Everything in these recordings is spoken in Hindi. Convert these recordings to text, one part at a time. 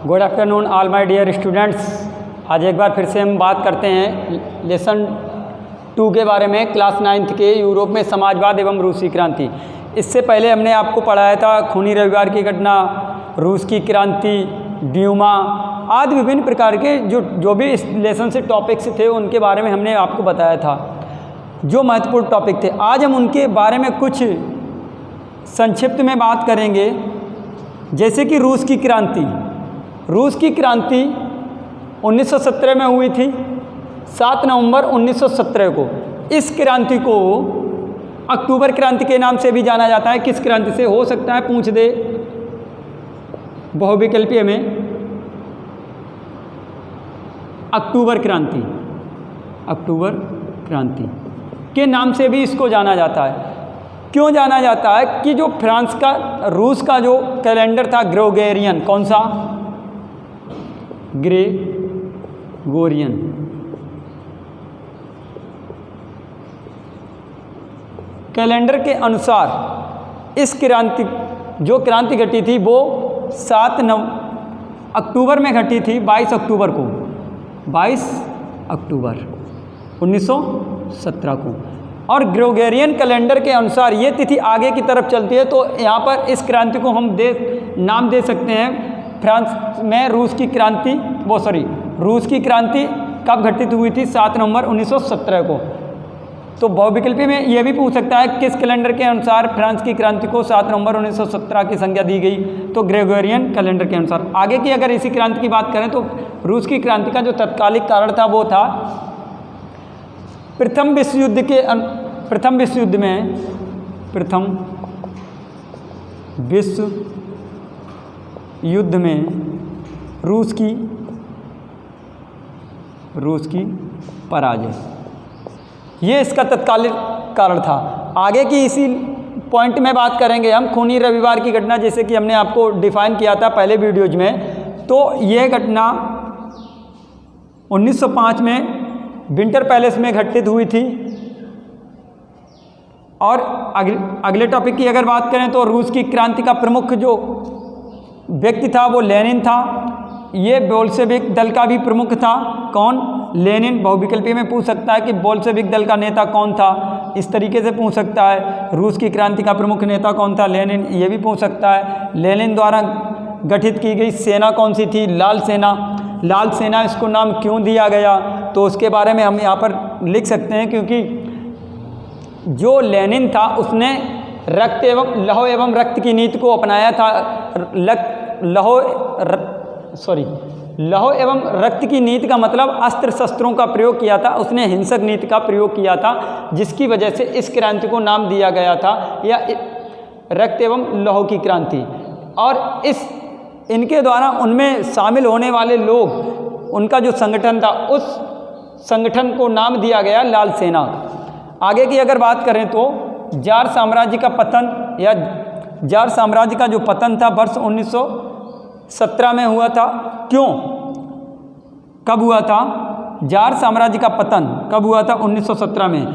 Good afternoon all my dear students. आज एक बार फिर से हम बात करते हैं लेसन 2 के बारे में, क्लास 9th के यूरोप में समाजवाद एवं रूसी क्रांति। इससे पहले हमने आपको पढ़ाया था खूनी रविवार की घटना, रूस की क्रांति, ड्यूमा आदि विभिन्न प्रकार के जो भी इस लेसन से टॉपिक्स थे उनके बारे में हमने आपको बताया था, जो महत्वपूर्ण टॉपिक थे। आज हम उनके बारे में कुछ संक्षिप्त में बात करेंगे। जैसे कि रूस की क्रांति 1917 में हुई थी, 7 नवंबर 1917 को। इस क्रांति को अक्टूबर क्रांति के नाम से भी जाना जाता है। किस क्रांति से हो सकता है पूछ दे बहुविकल्पीय में। अक्टूबर क्रांति के नाम से भी इसको जाना जाता है। क्यों जाना जाता है कि जो रूस का जो कैलेंडर था ग्रेगोरियन, कौन सा? ग्रेगोरियन। कैलेंडर के अनुसार इस क्रांति घटी थी वो 7 अक्टूबर में घटी थी, 22 अक्टूबर 1917 को। और ग्रेगोरियन कैलेंडर के अनुसार ये तिथि आगे की तरफ चलती है। तो यहाँ पर इस क्रांति को हम नाम दे सकते हैं फ्रांस में रूस की क्रांति कब घटित हुई थी? 7 नवंबर 1917 को। तो बहुविकल्पी में ये भी पूछ सकता है किस कैलेंडर के अनुसार फ्रांस की क्रांति को 7 नवंबर 1917 की संज्ञा दी गई? तो ग्रेगोरियन कैलेंडर के अनुसार। आगे की अगर इसी क्रांति की बात करें तो रूस की क्रांति का जो तत्कालिक कारण था वो था प्रथम विश्व युद्ध में रूस की पराजय। ये इसका तत्कालिक कारण था। आगे की इसी पॉइंट में बात करेंगे हम खूनी रविवार की घटना, जैसे कि हमने आपको डिफाइन किया था पहले वीडियोज में। तो यह घटना 1905 में विंटर पैलेस में घटित हुई थी। और अगले टॉपिक की अगर बात करें तो रूस की क्रांति का प्रमुख जो व्यक्ति था वो लेनिन था। ये बोल्शेविक दल का भी प्रमुख था। कौन? लेनिन। बहुविकल्पी में पूछ सकता है कि बोल्शेविक दल का नेता कौन था, इस तरीके से पूछ सकता है। रूस की क्रांति का प्रमुख नेता कौन था? लेनिन। ये भी पूछ सकता है। लेनिन द्वारा गठित की गई सेना कौन सी थी? लाल सेना। इसको नाम क्यों दिया गया? तो उसके बारे में हम यहाँ पर लिख सकते हैं, क्योंकि जो लेनिन था उसने लौह एवं रक्त की नीति को अपनाया था। लौह एवं रक्त की नीति का मतलब अस्त्र शस्त्रों का प्रयोग किया था। उसने हिंसक नीति का प्रयोग किया था, जिसकी वजह से इस क्रांति को नाम दिया गया था या रक्त एवं लौह की क्रांति। और इनके द्वारा उनमें शामिल होने वाले लोग, उनका जो संगठन था उस संगठन को नाम दिया गया लाल सेना। आगे की अगर बात करें तो जार साम्राज्य का जो पतन था वर्ष 1917 में हुआ था। क्यों? कब हुआ था? जार साम्राज्य का पतन कब हुआ था? 1917 में।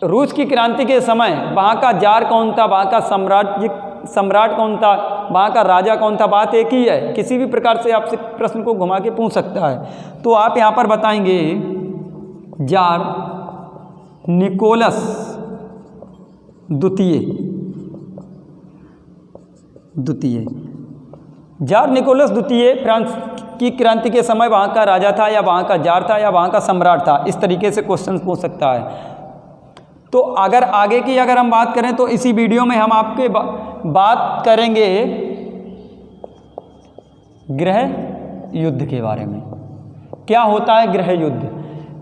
रूस की क्रांति के समय वहाँ का जार कौन था, वहाँ का सम्राट कौन था, वहाँ का राजा कौन था? बात एक ही है। किसी भी प्रकार से आपसे प्रश्न को घुमा के पूछ सकता है। तो आप यहाँ पर बताएंगे जार निकोलस द्वितीय। जार निकोलस द्वितीय फ्रांस की क्रांति के समय वहाँ का राजा था, या वहाँ का जार था, या वहाँ का सम्राट था। इस तरीके से क्वेश्चन पूछ सकता है। तो अगर आगे की अगर हम बात करें तो इसी वीडियो में हम आपके बात करेंगे गृह युद्ध के बारे में। क्या होता है गृह युद्ध?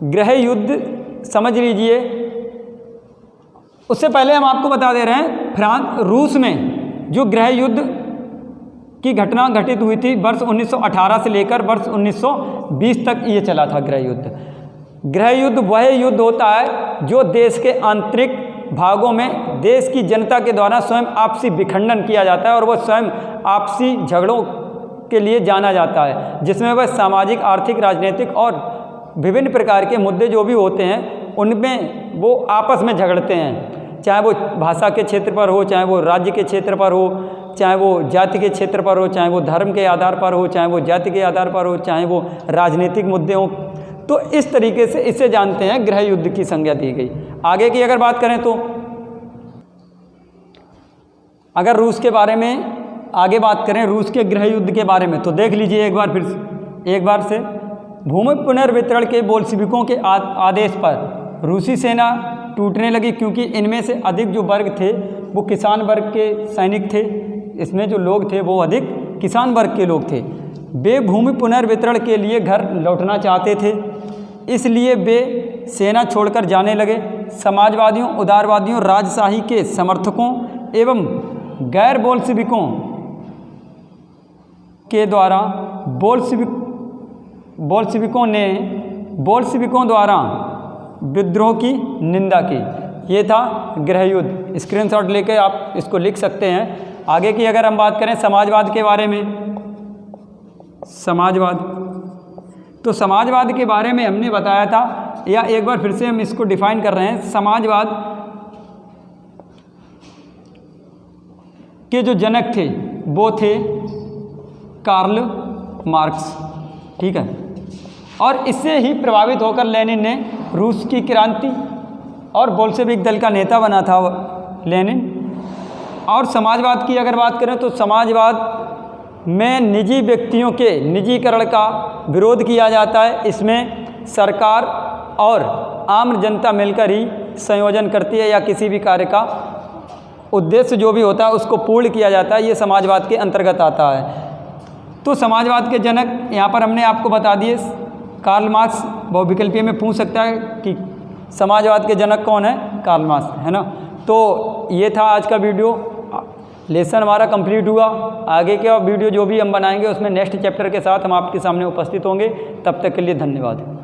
गृह युद्ध समझ लीजिए। उससे पहले हम आपको बता दे रहे हैं रूस में जो गृह युद्ध की घटना घटित हुई थी वर्ष 1918 से लेकर वर्ष 1920 तक ये चला था गृह युद्ध। गृह युद्ध वह युद्ध होता है जो देश के आंतरिक भागों में देश की जनता के द्वारा स्वयं आपसी विखंडन किया जाता है, और वह स्वयं आपसी झगड़ों के लिए जाना जाता है, जिसमें वह सामाजिक, आर्थिक, राजनीतिक और विभिन्न प्रकार के मुद्दे जो भी होते हैं उनमें वो आपस में झगड़ते हैं। चाहे वो भाषा के क्षेत्र पर हो, चाहे वो राज्य के क्षेत्र पर हो, चाहे वो जाति के क्षेत्र पर हो, चाहे वो धर्म के आधार पर हो, चाहे वो जाति के आधार पर हो, चाहे वो राजनीतिक मुद्दे हों। तो इस तरीके से इसे जानते हैं गृह युद्ध की संज्ञा दी गई। आगे की अगर बात करें तो अगर रूस के बारे में आगे बात करें, रूस के गृह युद्ध के बारे में, तो देख लीजिए एक बार से भूमि पुनर्वितरण के बोल्शेविकों के आदेश पर रूसी सेना टूटने लगी, क्योंकि इनमें से अधिक जो वर्ग थे वो किसान वर्ग के सैनिक थे। इसमें जो लोग थे वो अधिक किसान वर्ग के लोग थे। वे भूमि पुनर्वितरण के लिए घर लौटना चाहते थे, इसलिए वे सेना छोड़कर जाने लगे। समाजवादियों, उदारवादियों, राजशाही के समर्थकों एवं गैर बोल्शेविकों के द्वारा बोल्शेविकों द्वारा विद्रोह की निंदा की। ये था गृह युद्ध। स्क्रीनशॉट लेकर आप इसको लिख सकते हैं। आगे की अगर हम बात करें समाजवाद के बारे में, तो समाजवाद के बारे में हमने बताया था, या एक बार फिर से हम इसको डिफाइन कर रहे हैं। समाजवाद के जो जनक थे वो थे कार्ल मार्क्स, ठीक है। और इससे ही प्रभावित होकर लेनिन ने रूस की क्रांति और बोल्शेविक दल का नेता बना था लेनिन। और समाजवाद की अगर बात करें तो समाजवाद में निजी व्यक्तियों के निजीकरण का विरोध किया जाता है। इसमें सरकार और आम जनता मिलकर ही संयोजन करती है, या किसी भी कार्य का उद्देश्य जो भी होता है उसको पूर्ण किया जाता है। ये समाजवाद के अंतर्गत आता है। तो समाजवाद के जनक यहाँ पर हमने आपको बता दिए, कार्ल मार्क्स। बहुविकल्पीय में पूछ सकता है कि समाजवाद के जनक कौन है, कार्ल मार्क्स, है ना। तो ये था आज का वीडियो। लेसन हमारा कंप्लीट हुआ। आगे का वीडियो जो भी हम बनाएंगे उसमें नेक्स्ट चैप्टर के साथ हम आपके सामने उपस्थित होंगे। तब तक के लिए धन्यवाद।